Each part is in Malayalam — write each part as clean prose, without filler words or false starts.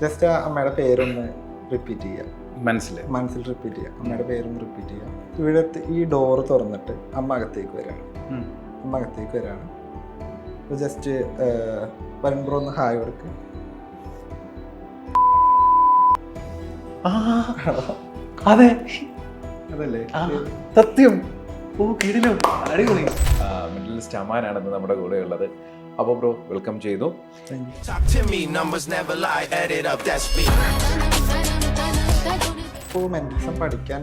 ജസ്റ്റ് അമ്മയുടെ പേരൊന്ന് റിപ്പീറ്റ് ചെയ്യുക, മനസ്സിൽ റിപ്പീറ്റ് ചെയ്യുക, അമ്മയുടെ പേരൊന്ന് റിപ്പീറ്റ് ചെയ്യുക. ഇവിടെ ഈ ഡോറ് തുറന്നിട്ട് അമ്മ അകത്തേക്ക് വരാണ്. അപ്പോൾ ജസ്റ്റ് വരുമ്പോൾ ഒന്ന് ഹായ് കൊടുക്ക്. അതെ അതല്ലേ സത്യം. ഓ കിടിലോ, അടിപൊളി. മെന്റലിസ്റ്റ് അമാനാണെന്ന് നമ്മുടെ കൂടെ ഉള്ളത്. അപ്പോൾ ബ്രോ വെൽക്കം ചെയ്തു. ഇപ്പോൾ മെന്റലിസം പഠിക്കാൻ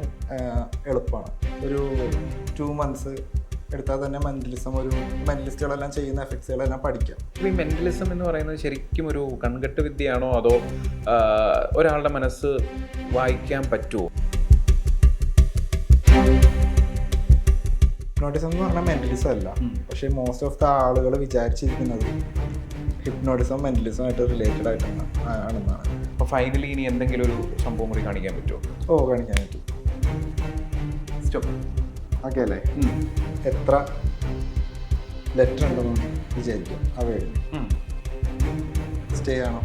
എളുപ്പമാണ്. ഒരു 2 months എടുത്താൽ തന്നെ മെന്റലിസ്റ്റുകളെല്ലാം ചെയ്യുന്ന എഫക്ട്സുകളെല്ലാം പഠിക്കാം. ഈ മെന്റലിസം എന്ന് പറയുന്നത് ശരിക്കും ഒരു കൺകെട്ട് വിദ്യയാണോ, അതോ ഒരാളുടെ മനസ്സ് വായിക്കാൻ പറ്റുമോ? ഹിപ്നോട്ടിസം എന്ന് പറഞ്ഞാൽ മെന്റലിസം അല്ല, പക്ഷേ മോസ്റ്റ് ഓഫ് ദ ആളുകൾ വിചാരിച്ചിരിക്കുന്നത് ഹിപ്നോട്ടിസം മെന്റലിസമായിട്ട് റിലേറ്റഡ് ആണെന്നാണ്. അപ്പോൾ ഫൈനലി ഇനി എന്തെങ്കിലും ഒരു സംഭവം കൂടി കാണിക്കാൻ പറ്റുമോ? കാണിക്കാൻ പറ്റും. സ്റ്റോപ്പ്. ഓക്കെ അല്ലേ? എത്ര ലെറ്റർ ഉണ്ടെന്ന് വിചാരിക്കും. ആ വേർഡ് സ്റ്റേ ആണോ?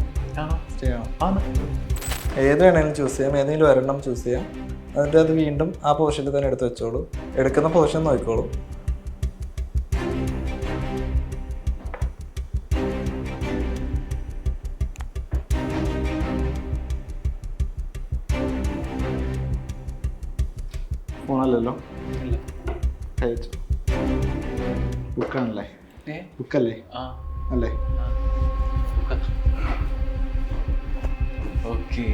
ഏത് വേണമെങ്കിലും ചൂസ് ചെയ്യാം, ഏതെങ്കിലും ഒരെണ്ണം ചൂസ് ചെയ്യാം. എന്നിട്ട് അത് വീണ്ടും ആ പോർഷനിൽ തന്നെ എടുത്ത് വെച്ചോളൂ. എടുക്കുന്ന പോർഷൻ നോക്കിക്കോളൂ. ഫോണല്ലല്ലോ, കഴിച്ചു. ബുക്കാണല്ലേ? ബുക്കല്ലേ? അല്ലേ? ഓക്കേ.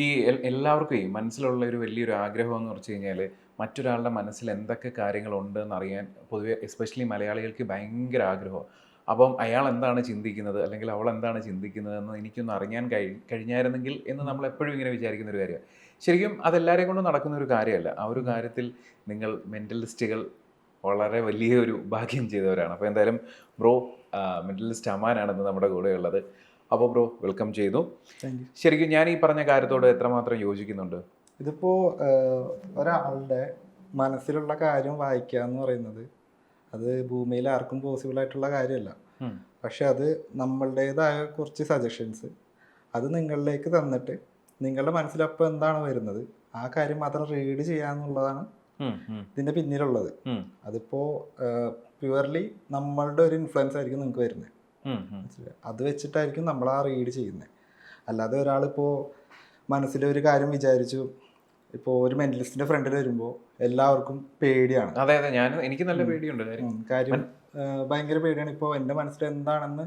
ഈ എല്ലാവർക്കും മനസ്സിലുള്ള ഒരു വലിയൊരു ആഗ്രഹം എന്ന് പറഞ്ഞു കഴിഞ്ഞാൽ മറ്റൊരാളുടെ മനസ്സിൽ എന്തൊക്കെ കാര്യങ്ങളുണ്ടെന്ന് അറിയാൻ പൊതുവെ എസ്പെഷ്യലി മലയാളികൾക്ക് ഭയങ്കര ആഗ്രഹം. അപ്പം അയാൾ എന്താണ് ചിന്തിക്കുന്നത് അല്ലെങ്കിൽ അവൾ എന്താണ് ചിന്തിക്കുന്നതെന്ന് എനിക്കൊന്ന് അറിയാൻ കഴിഞ്ഞായിരുന്നെങ്കിൽ എന്ന് നമ്മൾ എപ്പോഴും ഇങ്ങനെ വിചാരിക്കുന്ന ഒരു കാര്യമാണ്. ശരിക്കും അതെല്ലാവരെയും കൊണ്ടും നടക്കുന്ന ഒരു കാര്യമല്ല. ആ ഒരു കാര്യത്തിൽ നിങ്ങൾ മെൻ്റലിസ്റ്റുകൾ വളരെ വലിയൊരു ഭാഗ്യം ചെയ്തവരാണ്. അപ്പോൾ എന്തായാലും ബ്രോ മെൻ്റലിസ്റ്റ് അമാനാണെന്ന് നമ്മുടെ കൂടെ ഉള്ളത്. അപ്പോൾ ബ്രോ വെൽക്കം ചെയ്തു. ശരിക്കും ഞാൻ ഈ പറഞ്ഞ കാര്യത്തോട് എത്രമാത്രം യോജിക്കുന്നുണ്ട്? ഇതിപ്പോൾ ഒരാളുടെ മനസ്സിലുള്ള കാര്യം വായിക്കുക എന്ന് പറയുന്നത് അത് ഭൂമിയിൽ ആർക്കും പോസിബിൾ ആയിട്ടുള്ള കാര്യമല്ല. പക്ഷെ അത് നമ്മളുടേതായ കുറച്ച് സജഷൻസ് അത് നിങ്ങളിലേക്ക് തന്നിട്ട് നിങ്ങളുടെ മനസ്സിലപ്പോൾ എന്താണ് വരുന്നത് ആ കാര്യം മാത്രം റീഡ് ചെയ്യാന്നുള്ളതാണ് ഇതിൻ്റെ പിന്നിലുള്ളത്. അതിപ്പോൾ പ്യുവർലി നമ്മളുടെ ഒരു ഇൻഫ്ലുവൻസ് ആയിരിക്കും നിങ്ങൾക്ക് വരുന്നത്. അത് വെച്ചിട്ടായിരിക്കും നമ്മൾ ആ റീഡ് ചെയ്യുന്നത്. അല്ലാതെ ഒരാളിപ്പോൾ മനസ്സിലൊരു കാര്യം വിചാരിച്ചു, ഇപ്പോൾ ഒരു മെന്റലിസ്റ്റിന്റെ ഫ്രണ്ടിൽ വരുമ്പോൾ എല്ലാവർക്കും പേടിയാണ്. അതെ, എനിക്ക് നല്ല പേടിയുണ്ട്. കാര്യം ഭയങ്കര പേടിയാണ്. ഇപ്പോൾ എൻ്റെ മനസ്സിൽ എന്താണെന്ന്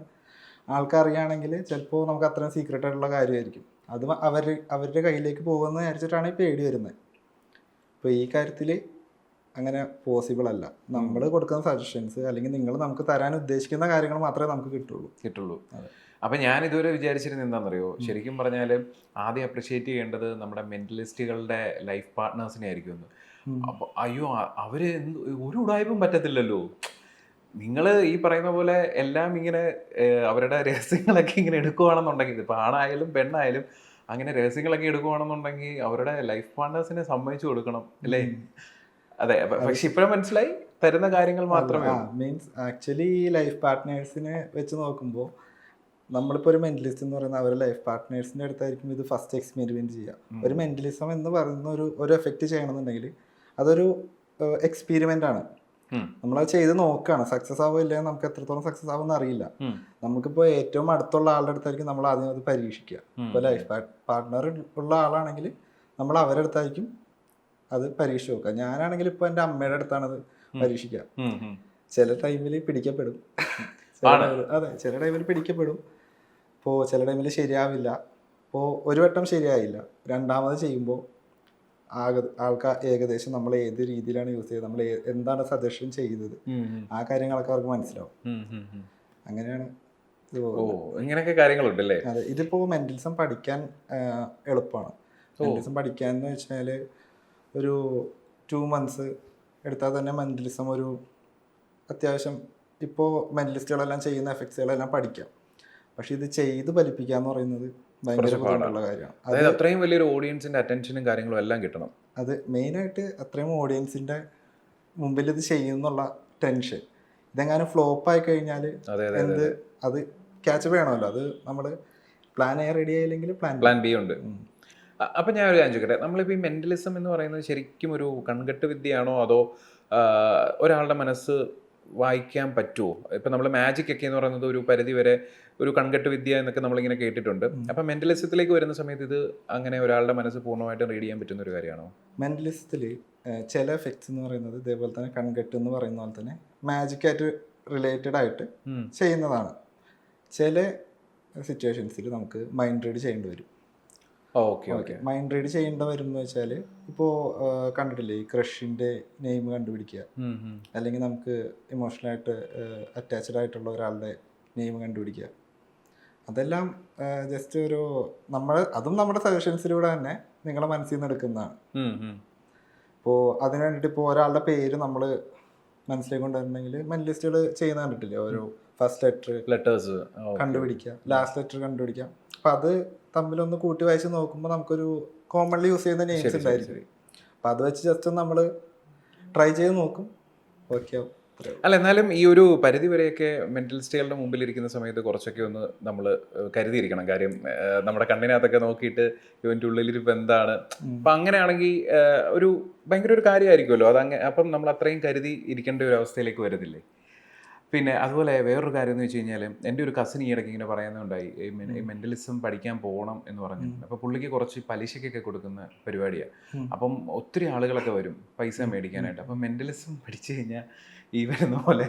ആൾക്കറിയാണെങ്കിൽ ചിലപ്പോൾ നമുക്ക് അത്രയും സീക്രട്ട് ആയിട്ടുള്ള കാര്യമായിരിക്കും. അത് അവരുടെ കയ്യിലേക്ക് പോകുമെന്ന് വിചാരിച്ചിട്ടാണ് ഈ പേടി വരുന്നത്. ഇപ്പോൾ ഈ കാര്യത്തിൽ അങ്ങനെ പോസിബിൾ അല്ല. നമ്മൾ കൊടുക്കുന്ന സജഷൻസ് അല്ലെങ്കിൽ നിങ്ങൾ നമുക്ക് തരാൻ ഉദ്ദേശിക്കുന്ന കാര്യങ്ങൾ മാത്രമേ നമുക്ക് കിട്ടുള്ളൂ. അപ്പം ഞാൻ ഇതുവരെ വിചാരിച്ചിരുന്നത് എന്താണെന്നറിയോ, ശരിക്കും പറഞ്ഞാൽ ആദ്യം അപ്രിഷ്യേറ്റ് ചെയ്യേണ്ടത് നമ്മുടെ മെന്റലിസ്റ്റുകളുടെ ലൈഫ് പാർട്ട്നേഴ്സിനെ ആയിരിക്കും. അപ്പോൾ അയ്യോ അവർ ഒരു ഉടായ്പും പറ്റത്തില്ലല്ലോ. നിങ്ങൾ ഈ പറയുന്ന പോലെ എല്ലാം ഇങ്ങനെ അവരുടെ രഹസ്യങ്ങളൊക്കെ ഇങ്ങനെ എടുക്കുകയാണെന്നുണ്ടെങ്കിൽ, ഇപ്പോൾ ആണായാലും പെണ്ണായാലും അങ്ങനെ രഹസ്യങ്ങളൊക്കെ എടുക്കുകയാണെന്നുണ്ടെങ്കിൽ അവരുടെ ലൈഫ് പാർട്ട്നേഴ്സിനെ സമ്മതിച്ചു കൊടുക്കണം അല്ലേ? അതെ. പക്ഷെ ഇപ്പോഴും മനസ്സിലായി തരുന്ന കാര്യങ്ങൾ മാത്രമേ. മീൻസ് ആക്ച്വലി ഈ ലൈഫ് പാർട്ട്നേഴ്സിനെ വെച്ച് നോക്കുമ്പോൾ നമ്മളിപ്പോൾ ഒരു മെന്റലിസ്റ്റ് എന്ന് പറയുന്ന അവരുടെ ലൈഫ് പാർട്ട്നേഴ്സിൻ്റെ അടുത്തായിരിക്കും ഇത് ഫസ്റ്റ് എക്സ്പെരിമെൻറ്റ് ചെയ്യുക. ഒരു മെന്റലിസം എന്ന് പറയുന്ന ഒരു എഫക്റ്റ് ചെയ്യണമെന്നുണ്ടെങ്കിൽ അതൊരു എക്സ്പീരിമെൻ്റ് ആണ്. നമ്മളത് ചെയ്ത് നോക്കുകയാണ്. സക്സസ് ആവോ ഇല്ലെങ്കിൽ നമുക്ക് എത്രത്തോളം സക്സസ് ആവുമെന്ന് അറിയില്ല. നമുക്കിപ്പോൾ ഏറ്റവും അടുത്തുള്ള ആളുടെ അടുത്തായിരിക്കും നമ്മൾ ആദ്യം അത് പരീക്ഷിക്കുക. ഇപ്പോൾ ലൈഫ് പാർട്ട്ണർ ഉള്ള ആളാണെങ്കിൽ നമ്മൾ അവരുടെ അടുത്തായിരിക്കും അത് പരീക്ഷിച്ച് നോക്കുക. ഞാനാണെങ്കിൽ ഇപ്പോൾ എൻ്റെ അമ്മയുടെ അടുത്താണ് അത് പരീക്ഷിക്കുക. ചില ടൈമിൽ പിടിക്കപ്പെടും. അതെ, ചില ടൈമിൽ പിടിക്കപ്പെടും. ഇപ്പോൾ ചില ടൈമിൽ ശരിയാവില്ല. ഇപ്പോൾ ഒരു വട്ടം ശരിയായില്ല, രണ്ടാമത് ചെയ്യുമ്പോൾ ആൾക്കാർ ഏകദേശം നമ്മൾ ഏത് രീതിയിലാണ് യൂസ് ചെയ്തത്, നമ്മൾ എന്താണ് സജഷൻ ചെയ്തത്, ആ കാര്യങ്ങളൊക്കെ അവർക്ക് മനസ്സിലാവും. അങ്ങനെയാണ് ഇങ്ങനെയൊക്കെ കാര്യങ്ങളുണ്ടല്ലേ? അതെ. ഇതിപ്പോൾ മെന്റലിസം പഠിക്കാൻ എളുപ്പമാണ്. മെന്റലിസം പഠിക്കാൻ എന്ന് വെച്ചാൽ ഒരു 2 months എടുത്താൽ തന്നെ മെന്റലിസം ഒരു അത്യാവശ്യം ഇപ്പോൾ മെന്റലിസ്റ്റുകളെല്ലാം ചെയ്യുന്ന എഫക്ട്സുകളെല്ലാം പഠിക്കാം. പക്ഷെ ഇത് ചെയ്ത് ഫലിപ്പിക്കുക എന്ന് പറയുന്നത് ഭയങ്കര ബുദ്ധിമുട്ടുള്ള കാര്യമാണ്. അതായത് അത്രയും വലിയൊരു ഓഡിയൻസിന്റെ അറ്റൻഷനും കാര്യങ്ങളും എല്ലാം കിട്ടണം. അത് മെയിനായിട്ട് അത്രയും ഓഡിയൻസിൻ്റെ മുമ്പിൽ ഇത് ചെയ്യുന്നുള്ള ടെൻഷൻ. ഇതെങ്ങാനും ഫ്ലോപ്പ് ആയി കഴിഞ്ഞാൽ അതെ അതെ എന്ത് അത് ക്യാച്ചപ്പ് ചെയ്യണമല്ലോ. അത് നമ്മൾ പ്ലാൻ എ റെഡി ആയില്ലെങ്കിൽ പ്ലാൻ ബി ഉണ്ട്. അപ്പം ഞാൻ ഒരു കാര്യം ചോദിക്കട്ടെ, നമ്മളിപ്പോൾ ഈ മെൻ്റലിസം എന്ന് പറയുന്നത് ശരിക്കും ഒരു കൺകെട്ട് വിദ്യയാണോ, അതോ ഒരാളുടെ മനസ്സ് വായിക്കാൻ പറ്റുമോ? ഇപ്പം നമ്മൾ മാജിക് ഒക്കെ എന്ന് പറയുന്നത് ഒരു പരിധി വരെ ഒരു കൺകെട്ട് വിദ്യ എന്നൊക്കെ നമ്മളിങ്ങനെ കേട്ടിട്ടുണ്ട്. അപ്പം മെൻ്റലിസത്തിലേക്ക് വരുന്ന സമയത്ത് ഇത് അങ്ങനെ ഒരാളുടെ മനസ്സ് പൂർണ്ണമായിട്ടും റീഡ് ചെയ്യാൻ പറ്റുന്ന ഒരു കാര്യമാണോ? മെൻ്റലിസത്തിൽ ചില എഫക്ട്സ് എന്ന് പറയുന്നത് ഇതേപോലെ തന്നെ കൺകെട്ട് എന്ന് പറയുന്ന പോലെ തന്നെ മാജിക്കായിട്ട് റിലേറ്റഡ് ആയിട്ട് ചെയ്യുന്നതാണ്. ചില സിറ്റുവേഷൻസിൽ നമുക്ക് മൈൻഡ് റീഡ് ചെയ്യേണ്ടി വരും. Okay okay. മൈൻഡ് റീഡ് ചെയ്യേണ്ട വരും എന്ന് വെച്ചാൽ ഇപ്പോൾ കണ്ടിട്ടില്ലേ ഈ ക്രഷിൻ്റെ നെയിം കണ്ടുപിടിക്കുക, അല്ലെങ്കിൽ നമുക്ക് ഇമോഷണലായിട്ട് അറ്റാച്ച്ഡ് ആയിട്ടുള്ള ഒരാളുടെ നെയിം കണ്ടുപിടിക്കുക. അതെല്ലാം ജസ്റ്റ് ഒരു അതും നമ്മുടെ സജഷൻസിലൂടെ തന്നെ നിങ്ങളുടെ മനസ്സിൽ നിന്ന് എടുക്കുന്നതാണ്. ഇപ്പോൾ അതിന് വേണ്ടിയിട്ട് ഇപ്പോൾ ഒരാളുടെ പേര് നമ്മൾ മനസ്സിലേക്ക് കൊണ്ടുവരണമെങ്കിൽ മെൻ്റലിസ്റ്റുകൾ ചെയ്യുന്ന കണ്ടിട്ടില്ലേ, ഓരോ ഫസ്റ്റ് ലെറ്റേഴ്സ് കണ്ടുപിടിക്കുക, ലാസ്റ്റ് ലെറ്റർ കണ്ടുപിടിക്കുക. അപ്പം അത് തമ്മിലൊന്ന് കൂട്ടി വായിച്ച് നോക്കുമ്പോൾ നമുക്കൊരു കോമൺലി യൂസ് ചെയ്യുന്ന നെയിംസ് ഉണ്ടായിരിക്കും. അപ്പം അത് വെച്ച് ജസ്റ്റ് നമ്മൾ ട്രൈ ചെയ്ത് നോക്കും, ഓക്കെ ആവും. അല്ല, എന്നാലും ഈ ഒരു പരിധി വരെയൊക്കെ മെൻ്റലിസ്റ്റുകളുടെ മുമ്പിലിരിക്കുന്ന സമയത്ത് കുറച്ചൊക്കെ ഒന്ന് നമ്മൾ കരുതിയിരിക്കണം. കാര്യം നമ്മുടെ കണ്ണിനകത്തൊക്കെ നോക്കിയിട്ട് ഇവൻ്റെ ഉള്ളിലിരിപ്പോൾ എന്താണ്, അപ്പം അങ്ങനെയാണെങ്കിൽ ഒരു ഭയങ്കര ഒരു കാര്യമായിരിക്കുമല്ലോ അത്. അപ്പം നമ്മൾ അത്രയും കരുതി ഇരിക്കേണ്ട ഒരു അവസ്ഥയിലേക്ക് വരുന്നില്ലേ? പിന്നെ അതുപോലെ വേറൊരു കാര്യം എന്ന് വെച്ച് കഴിഞ്ഞാൽ, എൻ്റെ ഒരു കസിൻ ഈ ഇടയ്ക്ക് ഇങ്ങനെ പറയുന്നുണ്ടായി, ഈ മെൻ്റലിസം പഠിക്കാൻ പോകണം എന്ന് പറഞ്ഞു. അപ്പോൾ പുള്ളിക്ക് കുറച്ച് പലിശയ്ക്കൊക്കെ കൊടുക്കുന്ന പരിപാടിയാണ്. അപ്പം ഒത്തിരി ആളുകളൊക്കെ വരും പൈസ മേടിക്കാനായിട്ട്. അപ്പം മെൻ്റലിസം പഠിച്ചു കഴിഞ്ഞാൽ ഈ വരുന്ന പോലെ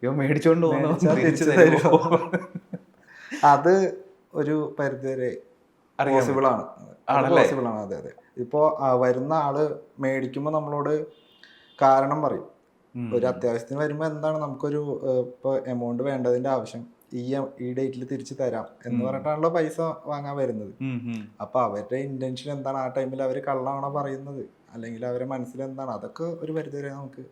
ഇവ മേടിച്ചോണ്ട് അത് ഒരു പരിധിവരെ പോസിബിൾ ആണ്. അതെ അതെ. ഇപ്പോൾ വരുന്ന ആള് മേടിക്കുമ്പോൾ നമ്മളോട് കാരണം പറയും. ഒരു അത്യാവശ്യത്തിന് വരുമ്പോൾ എന്താണ് നമുക്കൊരു ഇപ്പോൾ എമൗണ്ട് വേണ്ടതിൻ്റെ ആവശ്യം, ഈ ഡേറ്റിൽ തിരിച്ചു തരാം എന്ന് പറഞ്ഞിട്ടാണല്ലോ പൈസ വാങ്ങാൻ വരുന്നത്. അപ്പൊ അവരുടെ ഇന്റൻഷൻ എന്താണ്, ആ ടൈമിൽ അവർ കള്ളമാണോ പറയുന്നത്, അല്ലെങ്കിൽ അവരുടെ മനസ്സിൽ എന്താണ്, അതൊക്കെ ഒരു പരിധിവരെ നമുക്ക്.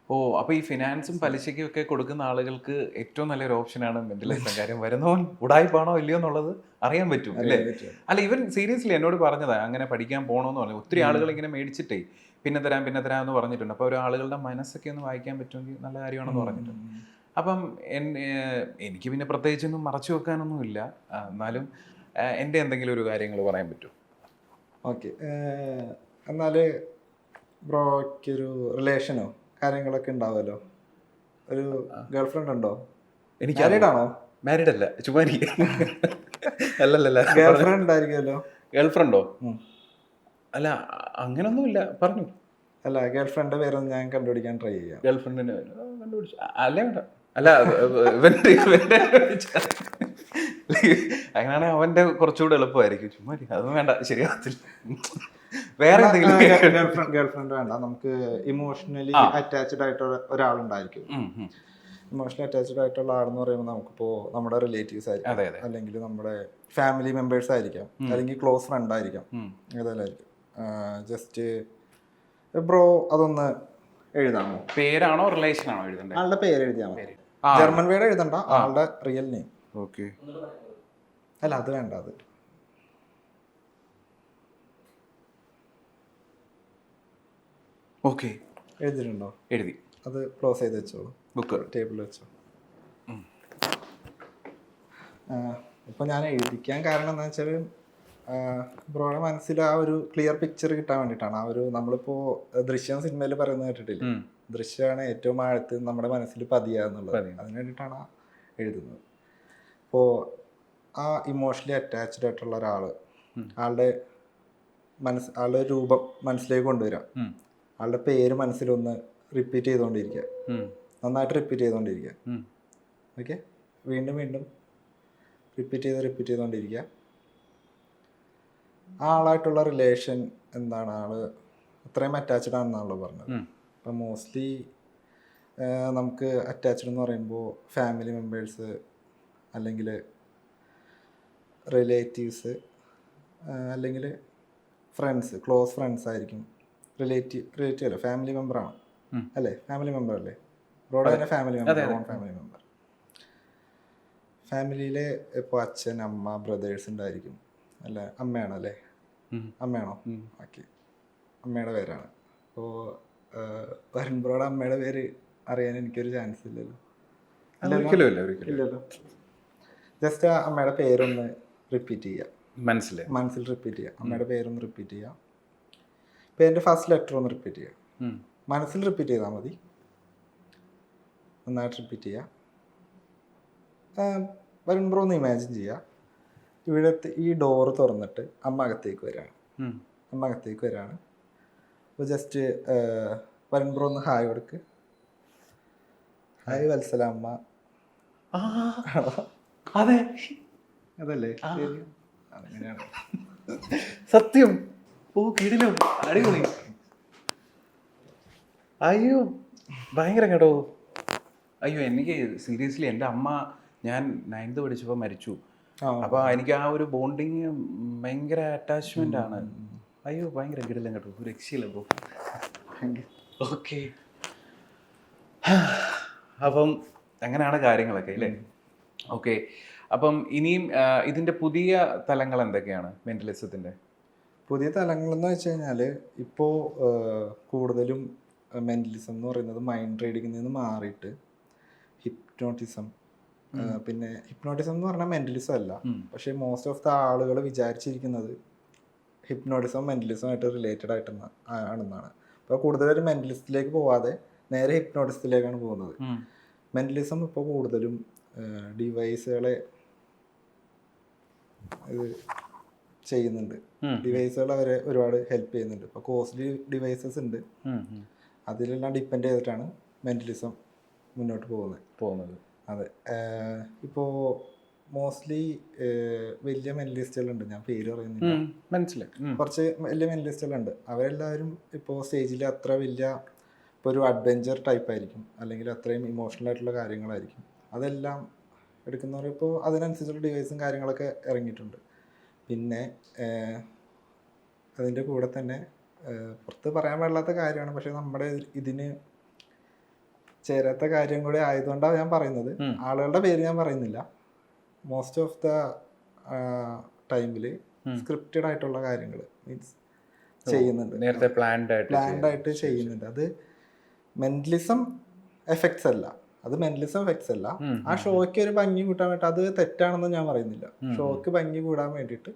അപ്പോൾ ഈ ഫിനാൻസും പലിശയ്ക്കും ഒക്കെ കൊടുക്കുന്ന ആളുകൾക്ക് ഏറ്റവും നല്ലൊരു ഓപ്ഷനാണ് മെൻ്റലിസം. കാര്യം വരുന്നവൻ ഉടായിപ്പാണോ ഇല്ലയോ എന്നുള്ളത് അറിയാൻ പറ്റും അല്ലേ? അല്ല, ഇവൻ സീരിയസ്ലി എന്നോട് പറഞ്ഞതാണ് അങ്ങനെ പഠിക്കാൻ പോകണമെന്ന് പറഞ്ഞു. ഒത്തിരി ആളുകൾ ഇങ്ങനെ മേടിച്ചിട്ടേ പിന്നെ തരാം എന്ന് പറഞ്ഞിട്ടുണ്ട്. അപ്പോൾ ഒരു ആളുകളുടെ മനസ്സൊക്കെ ഒന്ന് വായിക്കാൻ പറ്റുമെങ്കിൽ നല്ല കാര്യമാണെന്ന് പറഞ്ഞിട്ടുണ്ട്. അപ്പം എനിക്ക് പിന്നെ പ്രത്യേകിച്ചൊന്നും മറച്ചു വെക്കാനൊന്നുമില്ല. എന്നാലും എൻ്റെ എന്തെങ്കിലും ഒരു കാര്യങ്ങൾ പറയാൻ പറ്റുമോ? ഓക്കെ. എന്നാൽ ബ്രോയ്ക്കൊരു റിലേഷനോ കാര്യങ്ങളൊക്കെ ഉണ്ടാവുമല്ലോ, ഒരു ഗേൾ ഫ്രണ്ട് ഉണ്ടോ? എനിക്ക് മാരീഡാണോ? മാരീഡ് അല്ല, ചുമ്മാ അല്ലല്ല. ഗേൾ ഫ്രണ്ട് ഉണ്ടായിരിക്കുമല്ലോ. ഗേൾ ഫ്രണ്ടോ? അല്ല, അങ്ങനൊന്നുമില്ല, പറഞ്ഞു. അല്ല, ഗേൾ ഫ്രണ്ട് പേരൊന്നും ഞാൻ കണ്ടുപിടിക്കാൻ ട്രൈ ചെയ്യാം. ഗേൾ ഫ്രണ്ടിന് കണ്ടുപിടിച്ചു അല്ല അങ്ങനെയാണെങ്കിൽ അവന്റെ കുറച്ചുകൂടെ എളുപ്പമായിരിക്കും. ചുമ്മാ അതൊന്നും വേണ്ട, ശരിയാകത്തില്ല. വേറെ എന്തെങ്കിലും ഗേൾ ഫ്രണ്ട് വേണ്ട, നമുക്ക് ഇമോഷണലി അറ്റാച്ച്ഡ് ആയിട്ടുള്ള ഒരാളുണ്ടായിരിക്കും. ഇമോഷണലി അറ്റാച്ച്ഡ് ആയിട്ടുള്ള ആളെന്ന് പറയുമ്പോൾ നമുക്കിപ്പോൾ നമ്മുടെ റിലേറ്റീവ്സ് ആയിരിക്കും, അല്ലെങ്കിൽ നമ്മുടെ ഫാമിലി മെമ്പേഴ്സ് ആയിരിക്കാം, അല്ലെങ്കിൽ ക്ലോസ് ഫ്രണ്ട് ആയിരിക്കാം, ഏതായാലും ജസ്റ്റ് ബ്രോ അതൊന്ന് എഴുതാമോ? പേരാണോ റിലേഷനാണോ എഴുതേണ്ടത്? ആളുടെ പേര് എഴുതിയാൽ മതി. ജർമ്മൻ വേർഡ് എഴുതണ്ട, ആളുടെ റിയൽ നെയിം. ഓക്കെ. അല്ല, അത് വേണ്ട. അത് ഓക്കെ. എഴുതിയിട്ടുണ്ടോ? എഴുതി. അത് ക്ലോസ് ചെയ്ത് വെച്ചോളൂ, ബുക്ക് ടേബിളിൽ വെച്ചോ. ഇപ്പം ഞാൻ എഴുതിക്കാൻ കാരണം എന്താ വെച്ചാൽ ബ്രോയുടെ മനസ്സിൽ ആ ഒരു ക്ലിയർ പിക്ചർ കിട്ടാൻ വേണ്ടിയിട്ടാണ്. ആ ഒരു നമ്മളിപ്പോൾ ദൃശ്യം സിനിമയിൽ പറയുന്നത് കേട്ടിട്ടില്ലേ, ദൃശ്യമാണ് ഏറ്റവും ആഴത്ത് നമ്മുടെ മനസ്സിൽ പതിയുക എന്നുള്ളത്. അതിന് വേണ്ടിയിട്ടാണ് എഴുതുന്നത്. അപ്പോൾ ആ ഇമോഷണലി അറ്റാച്ച്ഡ് ആയിട്ടുള്ള ഒരാൾ, ആളുടെ ആളുടെ രൂപം മനസ്സിലേക്ക് കൊണ്ടുവരാം, ആളുടെ പേര് മനസ്സിലൊന്ന് റിപ്പീറ്റ് ചെയ്തുകൊണ്ടിരിക്കുക, നന്നായിട്ട് റിപ്പീറ്റ് ചെയ്തുകൊണ്ടിരിക്കുക. ഓക്കെ, വീണ്ടും വീണ്ടും റിപ്പീറ്റ് ചെയ്തുകൊണ്ടിരിക്കുക. ആ ആളായിട്ടുള്ള റിലേഷൻ എന്താണ്, ആള് അത്രയും അറ്റാച്ച്ഡ് ആണെന്നാണല്ലോ പറഞ്ഞത്. അപ്പം മോസ്റ്റ്ലി നമുക്ക് അറ്റാച്ച്ഡ് എന്ന് പറയുമ്പോൾ ഫാമിലി മെമ്പേഴ്സ് അല്ലെങ്കിൽ റിലേറ്റീവ്സ് അല്ലെങ്കിൽ ഫ്രണ്ട്സ്, ക്ലോസ് ഫ്രണ്ട്സ് ആയിരിക്കും. റിലേറ്റീവ് അല്ല, ഫാമിലി മെമ്പറാണ് അല്ലേ? ഫാമിലി മെമ്പർ അല്ലേ ബ്രോയുടെ തന്നെ? Family member. ഫാമിലിയിലെ ഇപ്പോൾ അച്ഛൻ, അമ്മ, ബ്രദേഴ്സ് ഉണ്ടായിരിക്കും അല്ല? അമ്മയാണല്ലേ? അമ്മയാണോ? ഓക്കെ, അമ്മയുടെ പേരാണ്. അപ്പോൾ വരുൺ ബ്രോയുടെ അമ്മയുടെ പേര് അറിയാൻ എനിക്കൊരു ചാൻസ് ഇല്ലല്ലോ. ഒരിക്കലും ഇല്ല, ഒരിക്കലും ഇല്ല. ഇല്ലല്ലോ. ജസ്റ്റ് ആ അമ്മയുടെ പേരൊന്ന് റിപ്പീറ്റ് ചെയ്യുക, മനസ്സിലായി. മനസ്സിൽ റിപ്പീറ്റ് ചെയ്യുക. അമ്മയുടെ പേരൊന്ന് റിപ്പീറ്റ് ചെയ്യുക, പേരിൻ്റെ ഫസ്റ്റ് ലെറ്റർ ഒന്ന് റിപ്പീറ്റ് ചെയ്യുക. മനസ്സിൽ റിപ്പീറ്റ് ചെയ്താൽ മതി, നന്നായിട്ട് റിപ്പീറ്റ് ചെയ്യുക. വരുൺ ബ്രോ ഒന്ന് ഇമാജിൻ ചെയ്യുക, ഇവിടുത്തെ ഈ ഡോറ് തുറന്നിട്ട് അമ്മ അകത്തേക്ക് വരികയാണ്. അമ്മ അകത്തേക്ക് വരികയാണ്. അപ്പോൾ ജസ്റ്റ് വരുൺ ബ്രോ ഒന്ന് ഹായ് കൊടുക്ക്. ഹായ് വത്സല അമ്മ. അതെ, അതല്ലേ അങ്ങനെയാണ്. സത്യം. ഓ കിടിലം, അടിപൊളി. അയ്യോ ഭയങ്കര കേട്ടോ. അയ്യോ എനിക്ക് സീരിയസ്ലി എൻ്റെ അമ്മ ഞാൻ 9th പഠിച്ചപ്പോൾ മരിച്ചു. അപ്പോൾ എനിക്ക് ആ ഒരു ബോണ്ടിങ് ഭയങ്കര അറ്റാച്ച്മെൻ്റ് ആണ്. അയ്യോ ഭയങ്കര കിടിലം കേട്ടോ, ഒരു രക്ഷയില്ല ബ്രോ. ഓക്കെ, അപ്പം അങ്ങനെയാണ് കാര്യങ്ങളൊക്കെ അല്ലേ. ഓക്കെ, അപ്പം ഇനിയും ഇതിൻ്റെ പുതിയ തലങ്ങൾ എന്തൊക്കെയാണ് മെൻ്റലിസത്തിൻ്റെ? പുതിയ തലങ്ങളെന്ന് വെച്ച് കഴിഞ്ഞാൽ ഇപ്പോൾ കൂടുതലും മെൻ്റലിസം എന്ന് പറയുന്നത് മൈൻഡ് റീഡിങ്ങിൽ നിന്ന് മാറിയിട്ട് ഹിപ്നോട്ടിസം, പിന്നെ ഹിപ്നോട്ടിസം എന്ന് പറഞ്ഞാൽ മെൻ്റലിസം അല്ല, പക്ഷേ മോസ്റ്റ് ഓഫ് ദ ആളുകൾ വിചാരിച്ചിരിക്കുന്നത് ഹിപ്നോട്ടിസം മെൻ്റലിസമായിട്ട് റിലേറ്റഡ് ആണെന്നാണ്. അപ്പോൾ കൂടുതലൊരു മെൻ്റലിസ്റ്റിലേക്ക് പോവാതെ നേരെ ഹിപ്നോട്ടിസത്തിലേക്കാണ് പോകുന്നത്. മെൻ്റലിസം ഇപ്പോൾ കൂടുതലും ഡിവൈസുകളെ ഇത് ചെയ്യുന്നുണ്ട്. ഡിവൈസുകൾ അവരെ ഒരുപാട് ഹെൽപ്പ് ചെയ്യുന്നുണ്ട്. ഇപ്പോൾ കോസ്റ്റ്ലി ഡിവൈസസ് ഉണ്ട്, അതിലെല്ലാം ഡിപ്പെൻഡ് ചെയ്തിട്ടാണ് മെൻ്റലിസം മുന്നോട്ട് പോകുന്നത്. അതെ, ഇപ്പോൾ മോസ്റ്റ്ലി വലിയ മെൻ്റലിസ്റ്റുകളുണ്ട്, ഞാൻ പേര് പറയുന്നില്ല, മനസ്സിലായി. കുറച്ച് വലിയ മെൻ്റലിസ്റ്റുകളുണ്ട്. അവരെല്ലാവരും ഇപ്പോൾ സ്റ്റേജിൽ അത്ര വലിയ, ഇപ്പോൾ ഒരു അഡ്വഞ്ചർ ടൈപ്പ് ആയിരിക്കും, അല്ലെങ്കിൽ അത്രയും ഇമോഷണൽ ആയിട്ടുള്ള കാര്യങ്ങളായിരിക്കും അതെല്ലാം എടുക്കുന്നവർ. ഇപ്പോൾ അതിനനുസരിച്ചുള്ള ഡിവൈസും കാര്യങ്ങളൊക്കെ ഇറങ്ങിയിട്ടുണ്ട്. പിന്നെ അതിൻ്റെ കൂടെ തന്നെ പുറത്ത് പറയാൻ പാടില്ലാത്ത കാര്യമാണ്, പക്ഷെ നമ്മുടെ ഇതിന് ചേരാത്ത കാര്യം കൂടി ആയതുകൊണ്ടാണ് ഞാൻ പറയുന്നത്. ആളുകളുടെ പേര് ഞാൻ പറയുന്നില്ല. മോസ്റ്റ് ഓഫ് ദ ടൈമിൽ സ്ക്രിപ്റ്റഡ് ആയിട്ടുള്ള കാര്യങ്ങൾ മീൻസ് ചെയ്യുന്നുണ്ട്, നേരത്തെ പ്ലാൻഡ് ആയിട്ട് ചെയ്യുന്നുണ്ട്. അത് മെൻ്റലിസം എഫക്ട്സ് അല്ല, അത് മെൻ്റലിസം എഫക്ട്സ് അല്ല. ആ ഷോയ്ക്ക് ഒരു ഭംഗി കൂട്ടാൻ വേണ്ടി, അത് തെറ്റാണെന്ന് ഞാൻ പറയുന്നില്ല. ഷോയ്ക്ക് ഭംഗി കൂടാൻ വേണ്ടിയിട്ട്,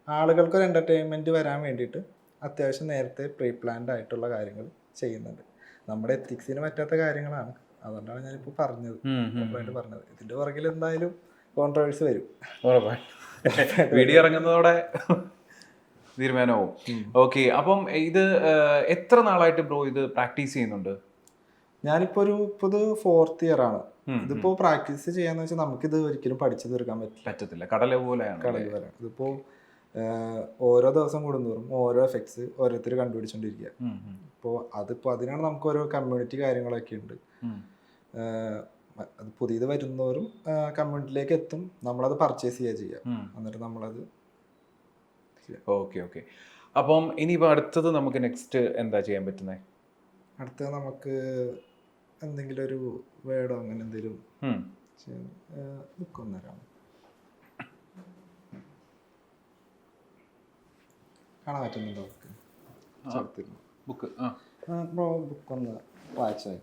ആളുകൾക്ക് ഒരു എൻ്റർടൈൻമെൻറ്റ് വരാൻ വേണ്ടിയിട്ട് അത്യാവശ്യം നേരത്തെ പ്രീ പ്ലാൻഡ് ആയിട്ടുള്ള കാര്യങ്ങൾ ചെയ്യുന്നുണ്ട്. നമ്മുടെ എത്തിക്സിന് പറ്റാത്ത കാര്യങ്ങളാണ്, അതുകൊണ്ടാണ് ഞാനിപ്പോൾ പറഞ്ഞത്. ഇതിൻ്റെ പുറകിൽ എന്തായാലും കോൺട്രവേഴ്സി വരും. വീഡിയോ ഇറങ്ങുന്നതോടെ തീരുമാനമാവും. ഓക്കെ, അപ്പം ഇത് എത്ര നാളായിട്ട് ബ്രോ ഇത് പ്രാക്ടീസ് ചെയ്യുന്നുണ്ട്? ഞാനിപ്പോൾ ഒരു 4th ഇയർ ആണ്. ഇതിപ്പോൾ പ്രാക്ടീസ് ചെയ്യാന്ന് വെച്ചാൽ നമുക്കിത് ഒരിക്കലും പഠിച്ചു തീർക്കാൻ പറ്റത്തില്ല, കടല പോലെയാണ്. ഇതിപ്പോൾ ഓരോ ദിവസം കൂടുന്തോറും ഓരോ എഫക്ട്സ് ഓരോരുത്തർ കണ്ടുപിടിച്ചോണ്ടിരിക്കുക. അപ്പോൾ അതിനാണ് നമുക്ക് ഓരോ കമ്മ്യൂണിറ്റി കാര്യങ്ങളൊക്കെ ഉണ്ട്. അത് പുതിയത് വരുന്നോറും കമ്മ്യൂണിറ്റിയിലേക്ക് എത്തും, നമ്മളത് പർച്ചേസ് ചെയ്യുക, എന്നിട്ട് നമ്മളത്. ഓക്കെ, അപ്പം ഇനിയിപ്പോൾ അടുത്തത് നമുക്ക് നെക്സ്റ്റ് എന്താ ചെയ്യാൻ പറ്റുന്നത്? അടുത്തത് നമുക്ക് എന്തെങ്കിലും ഒരു വേർഡോ അങ്ങനെ എന്തെങ്കിലും ബുക്ക് ഒന്നരാണ് കാണാൻ പറ്റുന്നുണ്ടോ? ബുക്ക് ബുക്ക് ഒന്ന് വായിച്ചാൽ.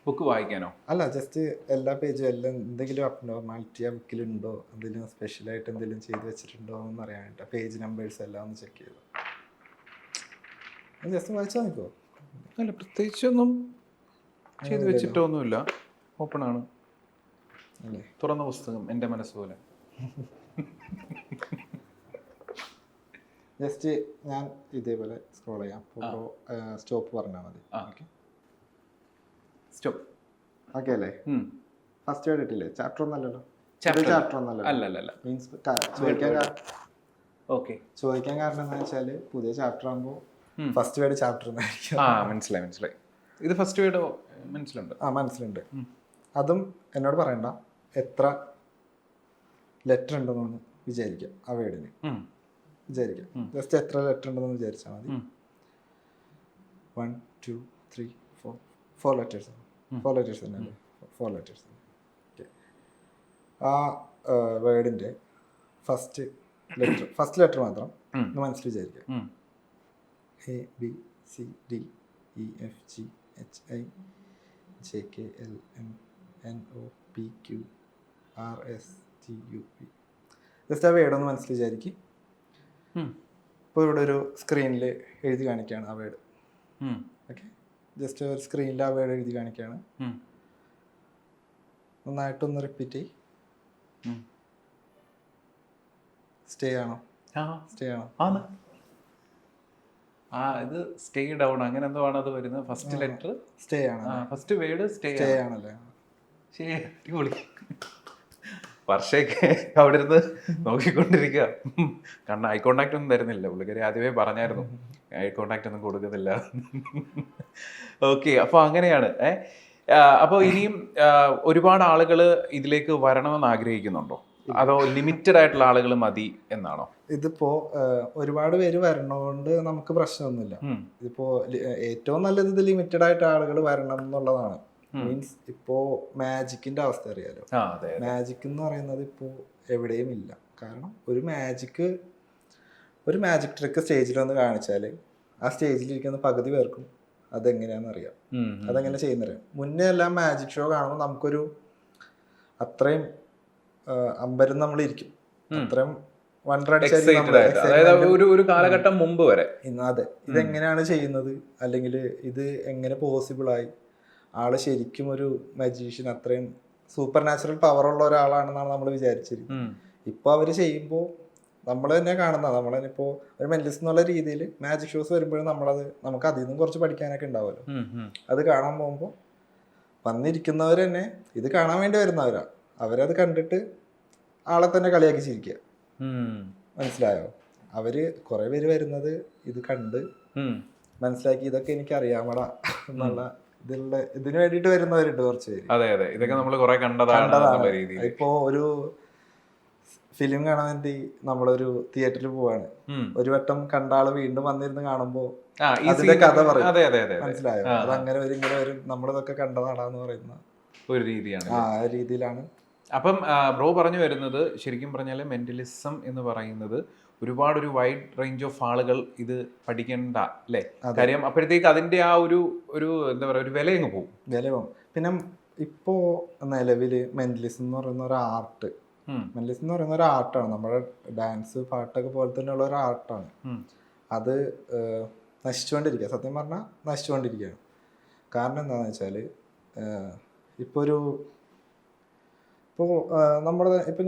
ബുക്ക് വായിക്കാനോ? അല്ല, ജസ്റ്റ് എല്ലാ പേജും എല്ലാം എന്തെങ്കിലും അബ്നോർമാലിറ്റി ആ ബുക്കിലുണ്ടോ, എന്തെങ്കിലും സ്പെഷ്യലായിട്ട് എന്തെങ്കിലും ചെയ്ത് വെച്ചിട്ടുണ്ടോ എന്ന് അറിയാനായിട്ട് പേജ് നമ്പേഴ്സ് എല്ലാം ഒന്ന് ചെക്ക് ചെയ്തു ജസ്റ്റ് വായിച്ചാൽ നിൽക്കുമോ? അല്ല, പ്രത്യേകിച്ചൊന്നും ചെയ്ത് വെച്ചിട്ടൊന്നുമില്ല. ഓപ്പൺ ആണ്, തുറന്ന പുസ്തകം, എൻ്റെ മനസ്സ് പോലെ. ജസ്റ്റ് ഞാൻ ഇതേപോലെ സ്ക്രോൾ ചെയ്യാം. സ്റ്റോപ്പ് പറഞ്ഞാൽ മതി. സ്റ്റോപ്പ്. ഓക്കെ അല്ലേ? ഫസ്റ്റ് വേർഡ് ഇട്ടില്ലേ? ചാപ്റ്റർ ഒന്നല്ലല്ലോ. ചാപ്റ്റർ ഒന്നല്ല. മീൻസ് ചോദിക്കാൻ കാരണം എന്താ വെച്ചാൽ പുതിയ ചാപ്റ്റർ ആകുമ്പോൾ ഫസ്റ്റ് വേർഡ് ചാപ്റ്റർ എന്നായിരിക്കും. മനസ്സിലായി. ഇത് ഫസ്റ്റ് വേർഡ് മനസ്സിലുണ്ട്. മനസ്സിലുണ്ട്. അതും എന്നോട് പറയണ്ട, എത്ര ലെറ്റർ ഉണ്ടെന്നൊന്ന് വിചാരിക്കാം. ആ വേർഡിന് വിചാരിക്കാം. ജസ്റ്റ് എത്ര ലെറ്റർ ഉണ്ടെന്ന് വിചാരിച്ചാൽ മതി. 1 2 3 4 ലെറ്റേഴ്സ്. 4 ലെറ്റേഴ്സ് തന്നെയല്ലേ? 4 ലെറ്റേഴ്സ്. ഓക്കെ, ആ വേർഡിൻ്റെ ഫസ്റ്റ് ലെറ്റർ മാത്രം മനസ്സിൽ വിചാരിക്കാം. A B C D E F G H I J K L M NOPQRSTUP. Just ആ വേർഡ് ഒന്ന് മനസ്സിൽ വിചാരിക്കും. ഇപ്പോൾ ഇവിടെ ഒരു സ്ക്രീനിൽ എഴുതി കാണിക്കുകയാണ് ആ വേർഡ്. ഓക്കെ, ജസ്റ്റ് ഒരു സ്ക്രീനിൽ ആ വേർഡ് എഴുതി കാണിക്കുകയാണ്. നന്നായിട്ടൊന്ന് റിപ്പീറ്റ് ചെയ്യും. സ്റ്റേ ആണോ? സ്റ്റേ ആണോ? ഇത് സ്റ്റേ ഡൗൺ അങ്ങനെ എന്തോ ആണ് അത് വരുന്നത്. ഫസ്റ്റ് ലെറ്റർ സ്റ്റേ ആണ്. ഫസ്റ്റ് വേർഡ് സ്റ്റേ ആണല്ലേ? ശരി, അടിപൊളി. വർഷയൊക്കെ അവിടെ ഇരുന്ന് നോക്കിക്കൊണ്ടിരിക്കുക. കാരണം ഐ കോണ്ടാക്ട് ഒന്നും തരുന്നില്ല. പുള്ളിക്കാരി ആദ്യമേ പറഞ്ഞായിരുന്നു ഐ കോണ്ടാക്ട് ഒന്നും കൊടുക്കുന്നില്ല. ഓക്കെ, അപ്പോൾ അങ്ങനെയാണ്. അപ്പോൾ ഇനിയും ഒരുപാട് ആളുകൾ ഇതിലേക്ക് വരണമെന്ന് ആഗ്രഹിക്കുന്നുണ്ടോ, അതോ ലിമിറ്റഡ് ആയിട്ടുള്ള ആളുകൾ മതി എന്നാണോ? ഇതിപ്പോ ഒരുപാട് പേര് വരണോണ്ട് നമുക്ക് പ്രശ്നമൊന്നുമില്ല. ഇതിപ്പോ ഏറ്റവും നല്ലത് ഇത് ലിമിറ്റഡ് ആയിട്ട് ആളുകൾ വരണം എന്നുള്ളതാണ്. മീൻസ് ഇപ്പോ മാജിക്കിന്റെ അവസ്ഥ അറിയാലോ. മാജിക് എന്ന് പറയുന്നത് ഇപ്പോ എവിടെയും ഇല്ല. കാരണം ഒരു മാജിക് ട്രിക്ക് സ്റ്റേജിൽ വന്ന് കാണിച്ചാൽ ആ സ്റ്റേജിലിരിക്കുന്ന പകുതി പേർക്കും അതെങ്ങനെയാണെന്ന് അറിയാം, അതെങ്ങനെ ചെയ്യുന്നറിയാം. മുന്നേ എല്ലാം മാജിക് ഷോ കാണുമ്പോൾ നമുക്കൊരു അത്രയും അമ്പരം നമ്മളിരിക്കും, അത്രയും ഒരു കാലഘട്ടം മുമ്പ് വരെ. അതെ, ഇതെങ്ങനെയാണ് ചെയ്യുന്നത്, അല്ലെങ്കിൽ ഇത് എങ്ങനെ പോസിബിളായി, ആള് ശരിക്കും ഒരു മജീഷ്യൻ, അത്രയും സൂപ്പർ നാച്ചുറൽ പവർ ഉള്ള ഒരാളാണെന്നാണ് നമ്മൾ വിചാരിച്ചിരുന്നത്. ഇപ്പൊ അവര് ചെയ്യുമ്പോൾ നമ്മൾ തന്നെ കാണുന്ന, നമ്മൾ തന്നെ ഇപ്പോൾ ഒരു മെന്റലിസ്റ്റ് എന്നുള്ള രീതിയിൽ മാജിക് ഷോസ് വരുമ്പോഴും നമുക്ക് അതിൽ നിന്നും കുറച്ച് പഠിക്കാനൊക്കെ ഉണ്ടാവുമല്ലോ. അത് കാണാൻ പോകുമ്പോൾ വന്നിരിക്കുന്നവർ തന്നെ ഇത് കാണാൻ വേണ്ടി വരുന്നവരാ, അവരത് കണ്ടിട്ട് ആളെ തന്നെ കളിയാക്കി ചിരിക്കുക. മനസ്സിലായോ? അവര് കുറെ പേര് വരുന്നത് ഇത് കണ്ട് മനസ്സിലാക്കി ഇതൊക്കെ എനിക്ക് അറിയാമടാ എന്നുള്ള ഇതിനു വേണ്ടിട്ട് വരുന്നവരുണ്ട് കുറച്ച് പേര്. അതെ അതെ, ഇതൊക്കെ നമ്മൾ കുറെ കണ്ടതാണ്. ഇപ്പോ ഒരു ഫിലിം കാണാൻ വേണ്ടി നമ്മളൊരു തിയേറ്ററിൽ പോവാണ്, ഒരു വട്ടം കണ്ട ആള് വീണ്ടും വന്നിരുന്ന് കാണുമ്പോ അതിന്റെ കഥ പറയും. മനസ്സിലായോ? അതങ്ങനെ വരും ഇങ്ങനെ വരും, നമ്മളിതൊക്കെ കണ്ടതാണെന്ന് പറയുന്ന ഒരു രീതിയാണ്. ആ രീതിയിലാണ്. അപ്പം ബ്രോ പറഞ്ഞു വരുന്നത് ശരിക്കും പറഞ്ഞാൽ മെന്റലിസം എന്ന് പറയുന്നത് ഒരുപാടൊരു വൈഡ് റേഞ്ച് ഓഫ് ആളുകൾ ഇത് പഠിക്കേണ്ട അല്ലേ? കാര്യം അപ്പോഴത്തേക്ക് അതിന്റെ ആ ഒരു എന്താ പറയുക, ഒരു വില അങ്ങ് പോകും. പിന്നെ ഇപ്പോ നിലവില് മെന്റലിസം എന്ന് പറയുന്ന ഒരു ആർട്ട്, മെന്റലിസം എന്ന് പറയുന്ന ഒരു ആർട്ടാണ്. നമ്മുടെ ഡാൻസ് പാട്ടൊക്കെ പോലെ തന്നെയുള്ള ഒരു ആർട്ടാണ്. അത് നശിച്ചുകൊണ്ടിരിക്കുക, സത്യം പറഞ്ഞാൽ നശിച്ചുകൊണ്ടിരിക്കുകയാണ്. കാരണം എന്താണെന്ന് വെച്ചാൽ ഇപ്പോൾ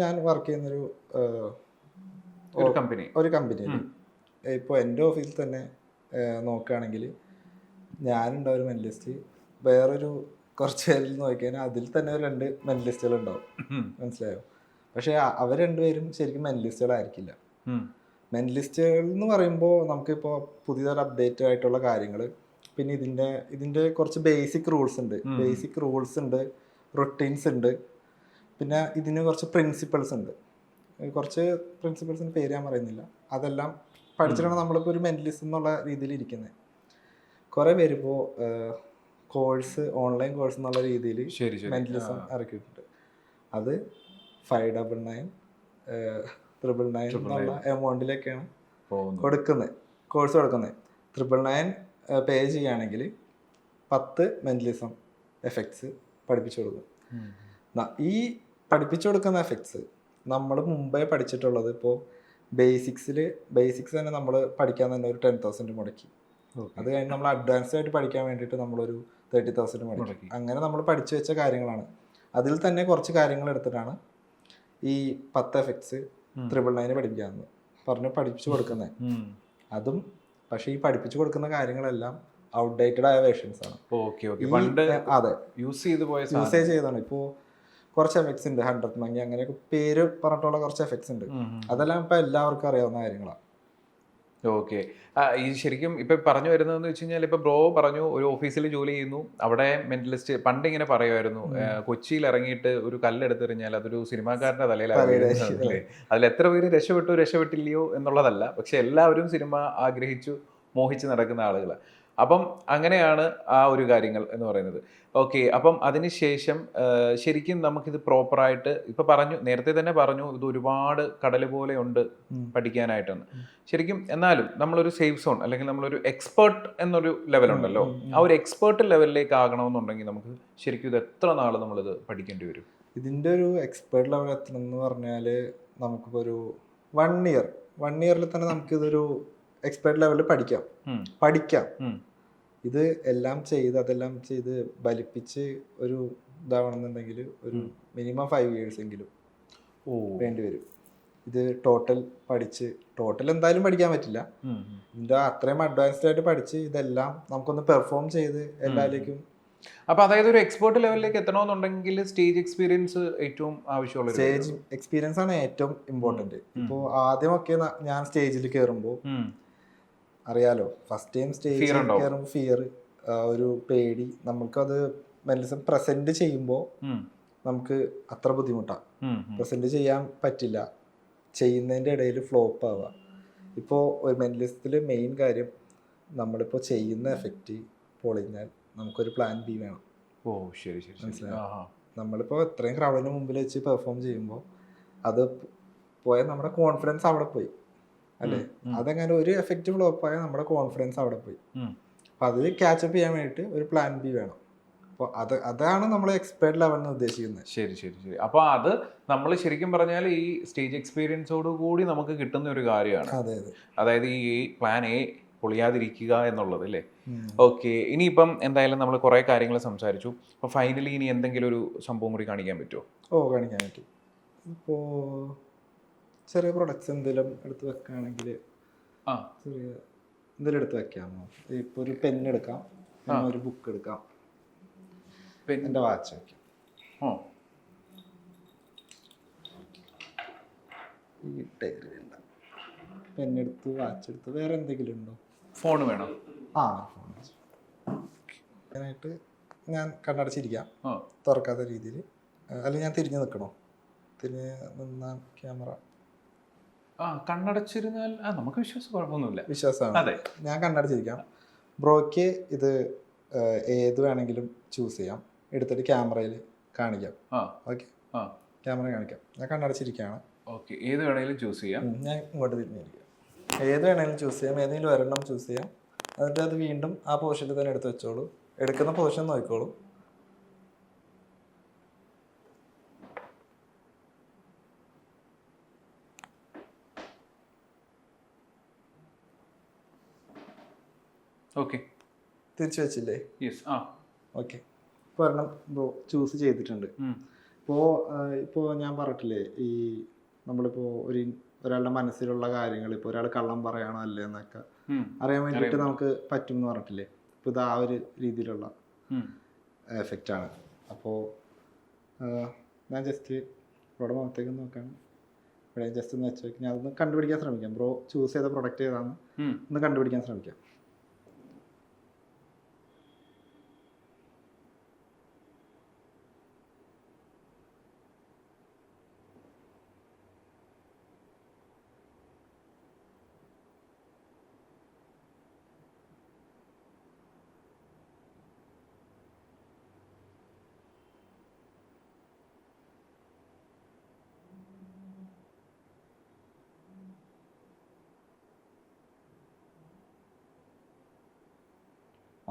ഞാൻ വർക്ക് ചെയ്യുന്നൊരു കമ്പനിയിൽ ഇപ്പോൾ എൻ്റെ ഓഫീസിൽ തന്നെ നോക്കുകയാണെങ്കിൽ ഞാനുണ്ടാവും ഒരു മെന്റലിസ്റ്റ്, വേറൊരു കുറച്ച് പേരിൽ നോക്കിക്കഴിഞ്ഞാൽ അതിൽ തന്നെ ഒരു 2 മെന്റലിസ്റ്റുകളുണ്ടാവും. മനസ്സിലായോ? പക്ഷെ അവർ രണ്ടുപേരും ശരിക്കും മെന്റലിസ്റ്റുകളായിരിക്കില്ല. മെന്റലിസ്റ്റുകൾ എന്ന് പറയുമ്പോൾ നമുക്കിപ്പോൾ പുതിയതൊരു അപ്ഡേറ്റ് ആയിട്ടുള്ള കാര്യങ്ങൾ, പിന്നെ ഇതിൻ്റെ കുറച്ച് ബേസിക് റൂൾസ് ഉണ്ട്, റൊട്ടീൻസ് ഉണ്ട്, പിന്നെ ഇതിന് കുറച്ച് പ്രിൻസിപ്പിൾസ് ഉണ്ട്. കുറച്ച് പ്രിൻസിപ്പിൾസിന് പേര് ഞാൻ പറയുന്നില്ല. അതെല്ലാം പഠിച്ചിട്ടാണ് നമ്മളിപ്പോൾ ഒരു മെന്റലിസ്റ്റ് എന്നുള്ള രീതിയിൽ ഇരിക്കുന്നത്. കുറേ പേരിപ്പോൾ ഓൺലൈൻ കോഴ്സ് എന്നുള്ള രീതിയിൽ മെന്റലിസം ഇറക്കിയിട്ടുണ്ട്. അത് 599, 999 എന്നുള്ള എമൗണ്ടിലൊക്കെയാണ് കോഴ്സ് കൊടുക്കുന്നത്. 999 പേ ചെയ്യുകയാണെങ്കിൽ 10 മെന്റലിസം എഫക്ട്സ് പഠിപ്പിച്ചു കൊടുക്കും. ഈ പഠിപ്പിച്ചു കൊടുക്കുന്ന എഫക്ട്സ് നമ്മൾ മുമ്പേ പഠിച്ചിട്ടുള്ളത്, ഇപ്പോൾ ബേസിക്സ് തന്നെ നമ്മൾ പഠിക്കാൻ തന്നെ ഒരു 10,000 മുടക്കി. അത് കഴിഞ്ഞ് നമ്മൾ അഡ്വാൻസ്ഡ് ആയിട്ട് പഠിക്കാൻ വേണ്ടിയിട്ട് നമ്മളൊരു 30,000 മുടക്കി. അങ്ങനെ നമ്മൾ പഠിച്ചു വെച്ച കാര്യങ്ങളാണ്. അതിൽ തന്നെ കുറച്ച് കാര്യങ്ങൾ എടുത്തിട്ടാണ് ഈ 10 എഫക്ട്സ് 999 പഠിപ്പിക്കാമെന്ന് പഠിപ്പിച്ചു കൊടുക്കുന്നത്. അതും പക്ഷെ ഈ പഠിപ്പിച്ചു കൊടുക്കുന്ന കാര്യങ്ങളെല്ലാം ഔട്ട്ഡേറ്റഡ് ആയ വേർഷൻസ് ആണ്. അതെ, യൂസേജ് ചെയ്താണ്. ഇപ്പോൾ കുറച്ച് എഫക്ട്സ് ഉണ്ട്, 100 മങ്ങി അങ്ങനെയൊക്കെ പേര് പറഞ്ഞിട്ടുള്ള കുറച്ച് എഫക്ട്സ് ഉണ്ട്. അതെല്ലാം ഇപ്പൊ എല്ലാവർക്കും അറിയാവുന്ന കാര്യങ്ങളാണ്. ഓക്കെ, ഈ ശരിക്കും ഇപ്പൊ പറഞ്ഞു വരുന്നതെന്ന് വെച്ച് കഴിഞ്ഞാൽ, ഇപ്പൊ ബ്രോ പറഞ്ഞു ഒരു ഓഫീസിൽ ജോലി ചെയ്യുന്നു, അവിടെ മെന്റലിസ്റ്റ് പണ്ട് ഇങ്ങനെ പറയുമായിരുന്നു, കൊച്ചിയിൽ ഇറങ്ങിയിട്ട് ഒരു കല്ലെടുത്തെറിഞ്ഞാൽ അതൊരു സിനിമാക്കാരന്റെ തലയിലാണ്. അതിൽ എത്ര പേര് രക്ഷപ്പെട്ടില്ലയോ എന്നുള്ളതല്ല, പക്ഷെ എല്ലാവരും സിനിമ ആഗ്രഹിച്ചു മോഹിച്ച് നടക്കുന്ന ആളുകളാണ്. അപ്പം അങ്ങനെയാണ് ആ ഒരു കാര്യങ്ങൾ എന്ന് പറയുന്നത്. ഓക്കെ. അപ്പം അതിനുശേഷം ശരിക്കും നമുക്കിത് പ്രോപ്പറായിട്ട് ഇപ്പം പറഞ്ഞു, നേരത്തെ തന്നെ പറഞ്ഞു, ഇത് ഒരുപാട് കടൽ പോലെ ഉണ്ട് പഠിക്കാനായിട്ടെന്ന്. ശരിക്കും എന്നാലും നമ്മളൊരു സേഫ് സോൺ അല്ലെങ്കിൽ നമ്മളൊരു എക്സ്പേർട്ട് എന്നൊരു ലെവലുണ്ടല്ലോ. ആ ഒരു എക്സ്പേർട്ട് ലെവലിലേക്ക് ആകണമെന്നുണ്ടെങ്കിൽ നമുക്ക് ശരിക്കും ഇത് എത്ര നാൾ നമ്മളിത് പഠിക്കേണ്ടി വരും? ഇതിൻ്റെ ഒരു എക്സ്പേർട്ട് ലെവൽ എത്തണം എന്ന് പറഞ്ഞാൽ നമുക്കിപ്പോൾ ഒരു 1 ഇയർ 1 ഇയറിൽ തന്നെ നമുക്കിതൊരു എക്സ്പേർട്ട് ലെവലിൽ പഠിക്കാം. ഇത് അതെല്ലാം ചെയ്ത് ബലിപ്പിച്ച് ഒരു ഇതാവണമെന്നുണ്ടെങ്കിൽ ഒരു മിനിമം 5 years എങ്കിലും വേണ്ടി വരും. ഇത് ടോട്ടൽ എന്തായാലും പഠിക്കാൻ പറ്റില്ല. ഇതിൻ്റെ അത്രയും അഡ്വാൻസ്ഡ് ആയിട്ട് പഠിച്ച് ഇതെല്ലാം നമുക്കൊന്ന് പെർഫോം ചെയ്ത് എല്ലാവരിലേക്കും. അപ്പൊ അതായത് ഒരു എക്സ്പേർട്ട് ലെവലിലേക്ക് എത്തണമെന്നുണ്ടെങ്കിൽ സ്റ്റേജ് എക്സ്പീരിയൻസ് ഏറ്റവും ആവശ്യമുള്ള സ്റ്റേജ് എക്സ്പീരിയൻസ് ആണ് ഏറ്റവും ഇമ്പോർട്ടൻറ്റ്. ഇപ്പോൾ ആദ്യമൊക്കെ ഞാൻ സ്റ്റേജിൽ കയറുമ്പോൾ അറിയാലോ, ഫസ്റ്റ് ടൈം സ്റ്റേജിൽ കയറുമ്പോൾ ഫിയർ, ഒരു പേടി, നമുക്കത് മെല്ലിസം പ്രസന്റ് ചെയ്യുമ്പോൾ നമുക്ക് അത്ര ബുദ്ധിമുട്ടാണ്. പ്രസന്റ് ചെയ്യാൻ പറ്റില്ല, ചെയ്യുന്നതിൻ്റെ ഇടയിൽ ഫ്ലോപ്പ് ആവുക. ഇപ്പോൾ ഒരു മെന്റലിസത്തിൽ മെയിൻ കാര്യം നമ്മളിപ്പോൾ ചെയ്യുന്ന എഫക്റ്റ് പൊളിഞ്ഞാൽ നമുക്കൊരു പ്ലാൻ ബി വേണം. ഓ ശരി ശരി, മനസ്സിലായോ? നമ്മളിപ്പോൾ ഇത്രയും ക്രൗഡിന് മുമ്പിൽ വെച്ച് പെർഫോം ചെയ്യുമ്പോൾ അത് പോയാൽ നമ്മുടെ കോൺഫിഡൻസ് അവിടെ പോയി അല്ലേ? അതെങ്ങനെ ഒരു എഫക്റ്റ് ഫ്ലോപ്പ് ആയാൽ നമ്മുടെ കോൺഫിഡൻസ് അവിടെ പോയി. അപ്പം അത് ക്യാച്ചപ്പ് ചെയ്യാൻ വേണ്ടിയിട്ട് ഒരു പ്ലാൻ ബി വേണം. അപ്പോൾ അതാണ് നമ്മൾ എക്സ്പേർട്ട് ലെവലിന് ഉദ്ദേശിക്കുന്നത്. ശരി ശരി ശരി. അപ്പോൾ അത് നമ്മൾ ശരിക്കും പറഞ്ഞാൽ ഈ സ്റ്റേജ് എക്സ്പീരിയൻസോട് കൂടി നമുക്ക് കിട്ടുന്ന ഒരു കാര്യമാണ്. അതെ. അതായത് ഈ പ്ലാൻ എ പൊളിയാതിരിക്കുക എന്നുള്ളത് അല്ലേ? ഓക്കെ. ഇനിയിപ്പം എന്തായാലും നമ്മൾ കുറേ കാര്യങ്ങൾ സംസാരിച്ചു. അപ്പോൾ ഫൈനലി ഇനി എന്തെങ്കിലും ഒരു സംഭവം കൂടി കാണിക്കാൻ പറ്റുമോ? കാണിക്കാൻ പറ്റും. ഇപ്പോൾ ചെറിയ പ്രൊഡക്ട്സ് എന്തെങ്കിലും എടുത്ത് വെക്കുകയാണെങ്കിൽ ചെറിയ എന്തെങ്കിലും എടുത്ത് വെക്കാമോ? ഇപ്പോൾ ഒരു പെൻ എടുക്കാം, ഒരു ബുക്ക് എടുക്കാം, എൻ്റെ വാച്ച് വയ്ക്കാം. ഈ ടൈറില്ല. പെന്നെടുത്ത് വാച്ചെടുത്ത് വേറെ എന്തെങ്കിലും ഉണ്ടോ? ഫോൺ വേണം. ഫോൺ അതിനായിട്ട് ഞാൻ കണ്ണടച്ചിരിക്കാം, തുറക്കാത്ത രീതിയിൽ. അല്ലെങ്കിൽ ഞാൻ തിരിഞ്ഞ് നിൽക്കണോ? തിരിഞ്ഞ് നിന്നാൽ ക്യാമറ കണ്ണടച്ചിരുന്നാൽ നമുക്ക് വിശ്വാസം കുഴപ്പമൊന്നുമില്ല. വിശ്വാസമാണ്. അതെ, ഞാൻ കണ്ണടച്ചിരിക്കാം. ബ്രോയ്ക്ക് ഇത് ഏത് വേണമെങ്കിലും ചൂസ് ചെയ്യാം, എടുത്തിട്ട് ക്യാമറയിൽ കാണിക്കാം. ഓക്കെ, ക്യാമറ കാണിക്കാം. ഞാൻ കണ്ണടച്ചിരിക്കുകയാണ്. ഓക്കെ, ഏത് വേണമെങ്കിലും ചൂസ് ചെയ്യാം. ഞാൻ ഇങ്ങോട്ട് തിരിഞ്ഞിരിക്കാം. ഏത് വേണമെങ്കിലും ചൂസ് ചെയ്യാം, ഏതെങ്കിലും ഒരെണ്ണം ചൂസ് ചെയ്യാം. എന്നിട്ട് അത് വീണ്ടും ആ പൊസിഷനിൽ തന്നെ എടുത്ത് വെച്ചോളൂ. എടുക്കുന്ന പൊസിഷൻ നോക്കിക്കോളൂ. ഓക്കെ, തിരിച്ചു വെച്ചില്ലേ? യെസ്. ഓക്കെ, ഇപ്പോൾ ഒരെണ്ണം ചൂസ് ചെയ്തിട്ടുണ്ട്. ഇപ്പോൾ ഞാൻ പറഞ്ഞിട്ടില്ലേ, ഈ നമ്മളിപ്പോൾ ഒരാളുടെ മനസ്സിലുള്ള കാര്യങ്ങൾ, ഇപ്പോൾ ഒരാൾ കള്ളം പറയണോ അല്ലേ എന്നൊക്കെ അറിയാൻ വേണ്ടിയിട്ട് നമുക്ക് പറ്റും എന്ന് പറഞ്ഞിട്ടില്ലേ? ഇപ്പോൾ ഇത് ആ ഒരു രീതിയിലുള്ള എഫക്റ്റാണ്. അപ്പോൾ ഞാൻ ജസ്റ്റ് ഇവിടെ മുഖത്തേക്ക് നോക്കാം. ഇവിടെ ജസ്റ്റ് ഒന്ന് വെച്ച് നോക്കി ഞാൻ അതൊന്ന് കണ്ടുപിടിക്കാൻ ശ്രമിക്കാം. ബ്രോ ചൂസ് ചെയ്ത പ്രൊഡക്റ്റ് ഏതാണ് ഒന്ന് കണ്ടുപിടിക്കാൻ ശ്രമിക്കാം.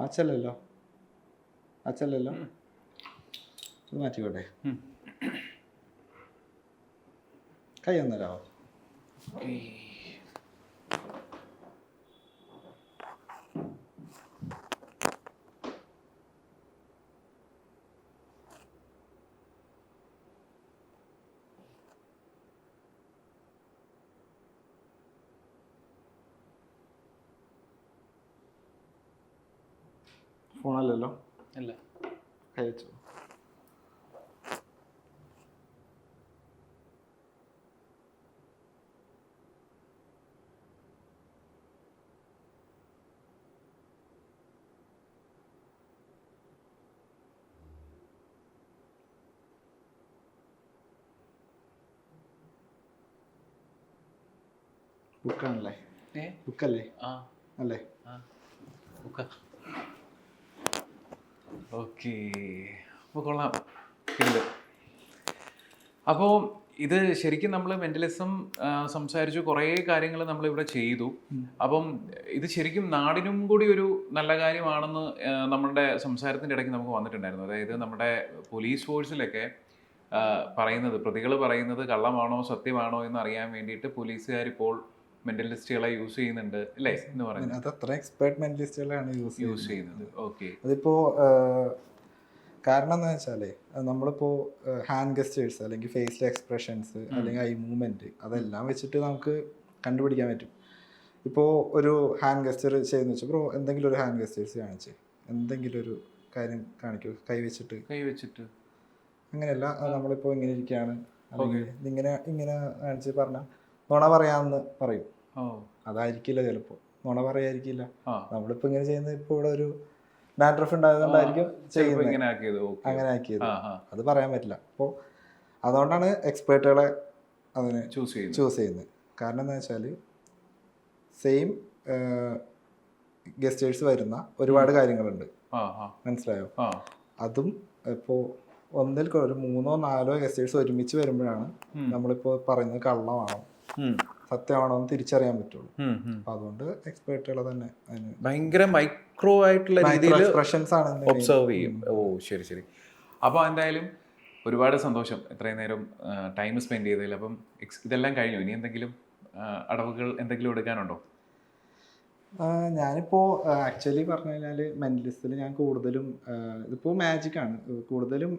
അച്ചല്ലല്ലോ, ഇത് മാറ്റിക്കോട്ടെ. കൈ ഒന്നരാവോ? ഫോണല്ലല്ലോ, അല്ല. കൈ വെച്ചോ. ബുക്കാണല്ലേ? ബുക്കല്ലേ? അല്ലേ? ഓക്കെ, അപ്പോൾ കൊള്ളാം. കിടിലം. അപ്പോൾ ഇത് ശരിക്കും നമ്മൾ മെൻ്റലിസം സംസാരിച്ചു, കുറേ കാര്യങ്ങൾ നമ്മളിവിടെ ചെയ്തു. അപ്പം ഇത് ശരിക്കും നാടിനും കൂടി ഒരു നല്ല കാര്യമാണെന്ന് നമ്മളുടെ സംസാരത്തിൻ്റെ ഇടയ്ക്ക് നമുക്ക് വന്നിട്ടുണ്ടായിരുന്നു. അതായത് നമ്മുടെ പോലീസ് ഫോഴ്സിലൊക്കെ പറയുന്നത്, പ്രതികൾ പറയുന്നത് കള്ളമാണോ സത്യമാണോ എന്ന് അറിയാൻ വേണ്ടിയിട്ട് പോലീസുകാരിപ്പോൾ മെൻ്റലിസ്റ്റുകളെ യൂസ് ചെയ്യുന്നുണ്ട് അല്ലേ എന്ന് പറയുന്നത്. അത് അത്ര എക്സ്പേർട്ട് മെന്റലിസ്റ്റുകളാണ് യൂസ് ചെയ്യുന്നത്. ഓക്കെ. അതിപ്പോ കാരണം എന്താ വെച്ചാല് നമ്മളിപ്പോ ഹാൻഡ് ഗസ്റ്റേഴ്സ് അല്ലെങ്കിൽ ഫേസിൽ എക്സ്പ്രഷൻസ് അല്ലെങ്കിൽ ഐ മൂവ്മെന്റ് അതെല്ലാം വെച്ചിട്ട് നമുക്ക് കണ്ടുപിടിക്കാൻ പറ്റും. ഇപ്പോൾ ഒരു ഹാൻഡ് ഗസ്റ്റർ ചെയ്യുന്ന വെച്ചാൽ ബ്രോ എന്തെങ്കിലും ഒരു ഹാൻഡ് ഗസ്റ്റേഴ്സ് കാണിച്ച് എന്തെങ്കിലും ഒരു കാര്യം കാണിക്കൂ, കൈവച്ചിട്ട് അങ്ങനെയല്ല, നമ്മളിപ്പോൾ ഇങ്ങനെ ഇരിക്കുകയാണ് അല്ലെങ്കിൽ ഇങ്ങനെ കാണിച്ച് പറഞ്ഞാൽ നുണ പറയാമെന്ന് പറയും. അതായിരിക്കില്ല, ചിലപ്പോൾ നുണ പറയായിരിക്കില്ല. നമ്മളിപ്പോൾ ഇങ്ങനെ ചെയ്യുന്നത് ഇപ്പോൾ ഇവിടെ ഒരു ഡാൻഡ്രഫ് ഉണ്ടായതുകൊണ്ടായിരിക്കും ചെയ്യുന്നത്, അങ്ങനെ ആക്കിയത്. അത് പറയാൻ പറ്റില്ല. അപ്പോൾ അതുകൊണ്ടാണ് എക്സ്പേർട്ടുകളെ അതിന് ചൂസ് ചെയ്യുന്നത്. കാരണം എന്താ വെച്ചാൽ സെയിം ഗസ്റ്റേഴ്സ് വരുന്ന ഒരുപാട് കാര്യങ്ങളുണ്ട്, മനസ്സിലായോ? അതും ഇപ്പോൾ ഒന്നിൽ ഒരു 3-4 ഗസ്റ്റേഴ്സ് ഒരുമിച്ച് വരുമ്പോഴാണ് നമ്മളിപ്പോൾ പറയുന്നത് കള്ളമാണോ സത്യമാണോ എന്ന് തിരിച്ചറിയാൻ പറ്റുള്ളൂ. അപ്പൊ അതുകൊണ്ട് എക്സ്പേർട്ടുകളെ തന്നെ ഭയങ്കര മൈക്രോ ആയിട്ടുള്ള രീതിയിൽ എക്സ്പ്രഷൻസ് ആണ് ഒബ്സർവ് ചെയ്യും. ഓ ശരി. അപ്പോൾ എന്തായാലും ഒരുപാട് സന്തോഷം ഇത്രയും നേരം ടൈം സ്പെൻഡ് ചെയ്തതിൽ. അപ്പം ഇതെല്ലാം കഴിഞ്ഞു, ഇനി എന്തെങ്കിലും അടവുകൾ എന്തെങ്കിലും എടുക്കാനുണ്ടോ? ഞാനിപ്പോൾ ആക്ച്വലി പറഞ്ഞു കഴിഞ്ഞാൽ മെന്റലിസ്റ്റിൽ ഞാൻ കൂടുതലും ഇതിപ്പോൾ മാജിക്കാണ് കൂടുതലും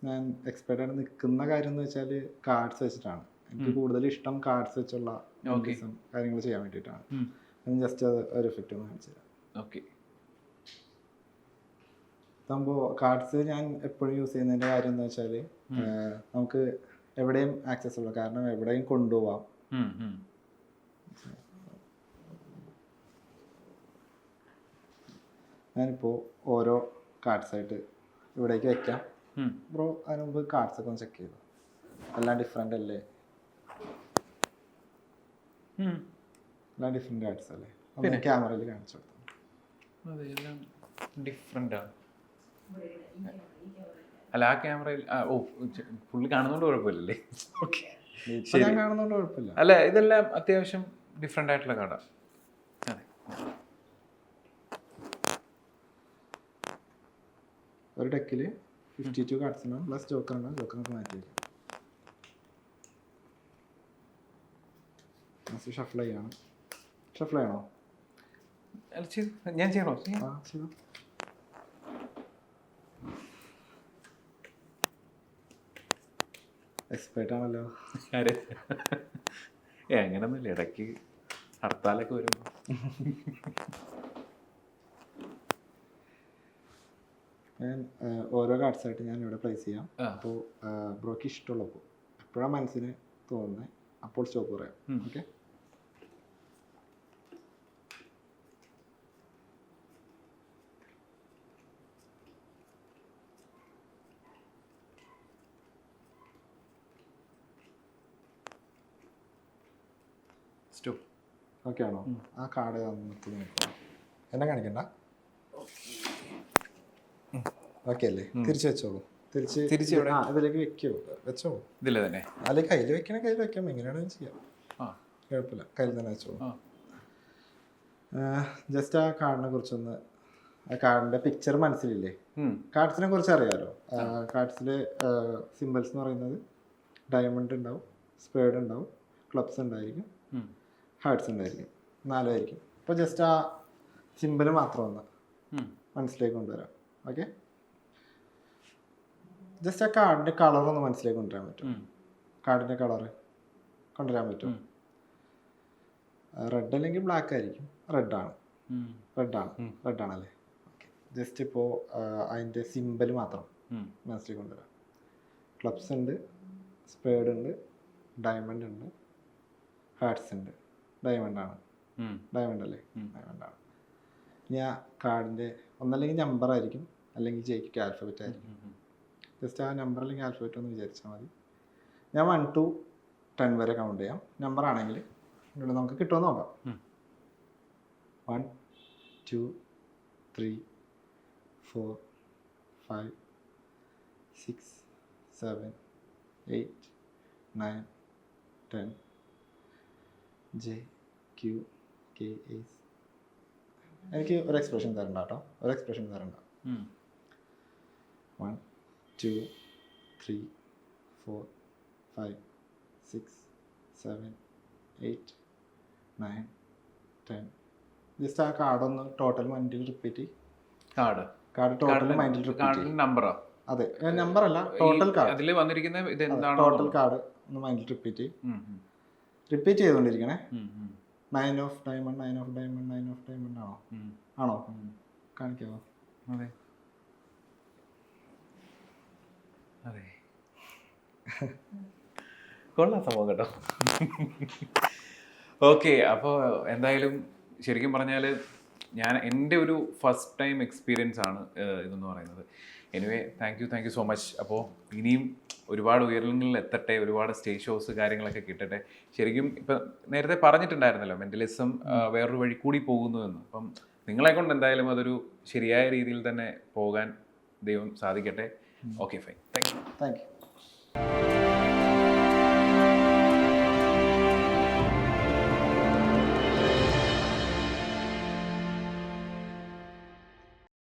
ഞാൻ എക്സ്പെർട്ടായിട്ട് നിൽക്കുന്ന കാര്യം എന്ന് വെച്ചാൽ കാർഡ്സ് വെച്ചിട്ടാണ്. എനിക്ക് കൂടുതൽ ഇഷ്ടം കാർഡ്സ് വെച്ചുള്ള കാര്യങ്ങൾ ചെയ്യാൻ വേണ്ടിയിട്ടാണ്. ജസ്റ്റ് അത് ഒരു എഫക്റ്റ് ഒന്ന് കാണിച്ചു തരാം. ഓക്കെ. സംഭവം കാർഡ്സ് ഞാൻ എപ്പോഴും യൂസ് ചെയ്യുന്നതിൻ്റെ കാര്യം എന്ന് വെച്ചാൽ നമുക്ക് എവിടെയും ആക്സസ് ഉള്ള, കാരണം എവിടെയും കൊണ്ടുപോവാം. ഞാനിപ്പോൾ ഓരോ കാർഡ്സായിട്ട് ഇവിടേക്ക് വെക്കാം. ബ്രോ അതിന് മുമ്പ് കാർഡ്സൊക്കെ ഒന്ന് ചെക്ക് ചെയ്തു, എല്ലാം ഡിഫറെൻ്റ് അല്ലേ? എല്ലാം ഡിഫറെൻ്റ് കാർഡ്സ് അല്ലേ? ഒന്ന് ക്യാമറയിൽ കാണിച്ചു കൊടുത്തു. ഡിഫറെൻ്റാണ് അല്ല ആ ക്യാമറയിൽ. ഓ ഫുള്ള് കാണുന്നതുകൊണ്ട് കുഴപ്പമില്ലല്ലേ? ഓക്കെ, ഞാൻ കാണുന്നതുകൊണ്ട് കുഴപ്പമില്ല. അല്ല ഇതെല്ലാം അത്യാവശ്യം ഡിഫറെൻ്റ് ആയിട്ടുള്ള കാർഡാണ്. അതെ, ഒരു ഡെക്കിൽ 52 കാർഡ്സ് ഉണ്ടാവും, പ്ലസ് ജോക്കർ ഉണ്ടാവും. ജോക്കറിനൊക്കെ മാറ്റി വയ്ക്കും. ഷഫിൾ ചെയ്യണം. ഷഫിൾ ചെയ്യണോ? ഞാൻ ചെയ്യണോ? ചെയ്തു. എക്സ്പേർട്ട് ആണല്ലോ. അങ്ങനൊന്നുമില്ല, ഇടയ്ക്ക് ഹർത്താലൊക്കെ വരുമ്പോൾ. ഞാൻ ഓരോ കാർഡ്സായിട്ട് ഞാൻ ഇവിടെ പ്ലേസ് ചെയ്യാം. അപ്പോൾ ബ്രോക്ക് ഇഷ്ടമുള്ളപ്പോൾ എപ്പോഴാണ് മനസ്സിന് തോന്നുന്നത് അപ്പോൾ സ്റ്റോപ്പ് പറയാം. Okay, stop. ഓക്കെ ആണോ? ആ കാർഡ് നിർത്തി നോക്കാം, എന്നെ കാണിക്കണ്ട. ഓക്കെ അല്ലേ? തിരിച്ചു വെച്ചോളൂ. തിരിച്ച് ഇതിലേക്ക് വെച്ചോളൂ. ഇതിൽ തന്നെ അല്ലെങ്കിൽ കയ്യിൽ വെക്കണേ കയ്യിൽ വെക്കാം, എങ്ങനെയാണെങ്കിലും ചെയ്യാം, കുഴപ്പമില്ല. കയ്യിൽ തന്നെ വെച്ചോളൂ. ജസ്റ്റ് ആ കാർഡിനെ കുറിച്ചൊന്ന്, ആ കാർഡിന്റെ പിക്ചർ മനസ്സിലില്ലേ? കാർഡ്സിനെ കുറിച്ച് അറിയാമല്ലോ. കാർഡ്സിൽ സിമ്പിൾസ് എന്ന് പറയുന്നത് ഡയമണ്ട് ഉണ്ടാവും, സ്പേഡ് ഉണ്ടാവും, ക്ലബ്സ് ഉണ്ടായിരിക്കും, ഹാർട്ട്സ് ഉണ്ടായിരിക്കും, 4 ആയിരിക്കും. അപ്പോൾ ജസ്റ്റ് ആ സിമ്പിൾ മാത്രം ഒന്ന് മനസ്സിലേക്ക് കൊണ്ടുവരാം. ഓക്കെ, ജസ്റ്റ് ആ കാർഡിൻ്റെ കളർ ഒന്ന് മനസ്സിലേക്ക് കൊണ്ടുവരാൻ പറ്റും. കാർഡിൻ്റെ കളറ് കൊണ്ടുവരാൻ പറ്റും. റെഡ് അല്ലെങ്കിൽ ബ്ലാക്ക് ആയിരിക്കും. റെഡാണല്ലേ? ഓക്കെ, ജസ്റ്റ് ഇപ്പോൾ അതിൻ്റെ സിമ്പിൾ മാത്രം മനസ്സിലേക്ക് കൊണ്ടുവരാം. ക്ലബ്സ് ഉണ്ട്, സ്പേഡ് ഉണ്ട്, ഡയമണ്ട് ഉണ്ട്, ഹാർട്ട്സ് ഉണ്ട്. ഡയമണ്ട് അല്ലേ? ഡയമണ്ടാണ്. ഇനി ആ കാർഡിൻ്റെ ഒന്നല്ലെങ്കിൽ നമ്പർ ആയിരിക്കും, അല്ലെങ്കിൽ ജയിക്ക് ആൽഫബറ്റ് ആയിരിക്കും. ജസ്റ്റ് ആ നമ്പർ അല്ലെങ്കിൽ ആൽഫബറ്റ് ഒന്ന് വിചാരിച്ചാൽ മതി. ഞാൻ 1 to 10 വരെ കൗണ്ട് ചെയ്യാം. നമ്പർ ആണെങ്കിൽ നമുക്ക് കിട്ടുമെന്ന് നോക്കാം. 1 2 3 4 5 6 7 8 9 10 J Q K A. എനിക്ക് ഒരു എക്സ്പ്രഷൻ തരണ്ട കേട്ടോ, ഒരു എക്സ്പ്രഷൻ തരണ്ട. 1 2 3 4 5 6 7 8 9 10. ജസ്റ്റ് ആ കാർഡൊന്ന് ടോട്ടൽ മൈൻഡിൽ റിപ്പീറ്റ്. കാർഡ് ടോട്ടൽ മൈൻഡിൽ റിപ്പീറ്റ്. നമ്പറോ? അതെ, നമ്പർ അല്ല, ടോട്ടൽ കാർഡ്. അതിൽ വന്നിരിക്കുന്ന ഇത് എന്താണ്? ടോട്ടൽ കാർഡ് ഒന്ന് മൈൻഡിൽ റിപ്പീറ്റ് ചെയ്തുകൊണ്ടിരിക്കണേ. 9 of diamond 9 of diamond 9 of diamond ആണോ കാണിക്കാമോ? അതെ അതെ, കൊള്ളാം സംഭവം കേട്ടോ. ഓക്കെ, അപ്പോൾ എന്തായാലും ശരിക്കും പറഞ്ഞാൽ എൻ്റെ ഒരു ഫസ്റ്റ് ടൈം എക്സ്പീരിയൻസ് ആണ് ഇതെന്ന് പറയുന്നത്. Anyway thank you so much. അപ്പോൾ ഇനിയും ഒരുപാട് ഉയരങ്ങളിൽ എത്തട്ടെ, ഒരുപാട് സ്റ്റേജ് ഷോസ് കാര്യങ്ങളൊക്കെ കിട്ടട്ടെ. ശരിക്കും ഇപ്പം നേരത്തെ പറഞ്ഞിട്ടുണ്ടായിരുന്നല്ലോ മെൻ്റലിസം വേറൊരു വഴി കൂടി പോകുന്നു എന്ന്. അപ്പം നിങ്ങളെ കൊണ്ട് എന്തായാലും അതൊരു ശരിയായ രീതിയിൽ തന്നെ പോകാൻ ദൈവം സാധിക്കട്ടെ. Okay, fine, thank you.